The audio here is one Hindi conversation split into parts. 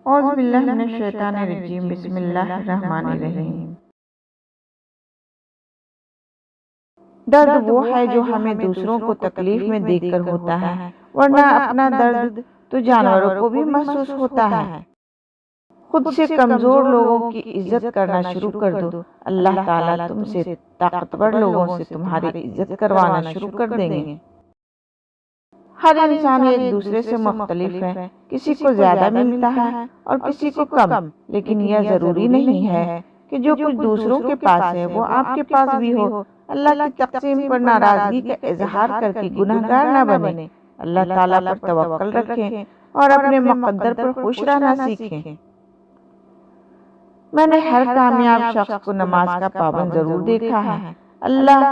औज़ु बिल्लाहि मिनश शैतानिर रजीम। बिस्मिल्लाहिर रहमानिर रहीम। दर्द वो है जो हमें दूसरों को तकलीफ में देखकर होता है, वरना अपना दर्द तो जानवरों को भी महसूस होता है। खुद से कमजोर लोगों की इज्जत करना शुरू कर दो, अल्लाह ताला तुमसे ताकतवर लोगों से तुम्हारी इज्जत करवाना शुरू कर देंगे। हर इंसान एक दूसरे से मुख्तलिफ है, किसी को ज्यादा मिलता है और किसी को कम, लेकिन यह जरूरी नहीं है कि जो कुछ दूसरों के पास है वो आपके पास भी हो। अल्लाह की तक़सीम पर नाराजगी का इजहार करके गुनहगार न बने। अल्लाह ताला पर तवक्कल रखें और अपने मुक़द्दर पर खुश रहना सीखें। मैंने हर कामयाब शख्स को नमाज का पाबंद जरूर देखा है। अल्लाह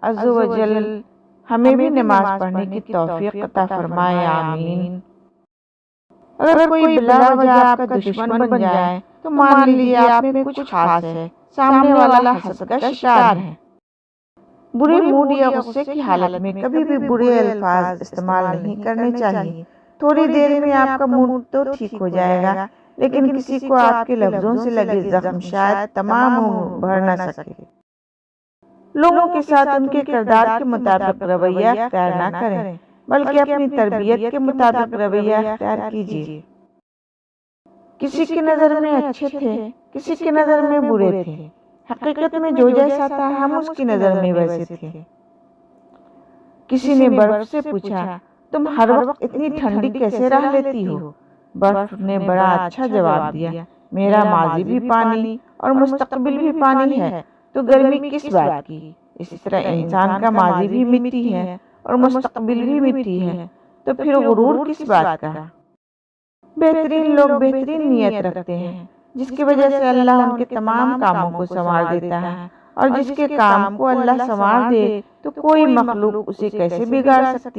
अज़्ज़ व जल हमें भी नमाज पढ़ने की तौफीक अता फरमाए, आमीन। अगर कोई बिला वजह आपका दुश्मन बन जाए तो मान लीजिए आप में कुछ खास है, सामने वाला हसद का शिकार है। बुरे मूड या गुस्से की हालत में कभी भी बुरे अल्फाज इस्तेमाल नहीं करने चाहिए। थोड़ी देर में आपका मूड तो ठीक हो जाएगा, लेकिन किसी को आपके लफ्जों से लगे जख्म शायद तमाम उम्र भर न सके। लोगों के साथ उनके किरदार के मुताबिक रवैया अख्तियार न करें, बल्कि अपनी तरबियत के मुताबिक रवैया अख्तियार कीजिए। किसी की नज़र में अच्छे थे, किसी की नज़र में बुरे थे। हकीकत में जो जैसा था हम उसकी नज़र में वैसे थे। किसी ने बर्फ से पूछा, तुम हर वक्त इतनी ठंडी कैसे रह लेती हो? बर्फ ने बड़ा अच्छा जवाब दिया, मेरा माजी भी पानी और मुस्तकबिल भी पानी है, तो गर्मी किस बात की। इसी तरह इंसान का माजी भी मिट्टी है और मुस्तकबिल भी मिट्टी है, तो फिर गुरूर किस बात का। बेहतरीन लोग बेहतरीन नियत रखते हैं, जिसकी वजह से अल्लाह उनके तमाम कामों को संवार देता है, और जिसके काम को अल्लाह संवार दे तो कोई मखलूक उसे कैसे बिगाड़ सकती है।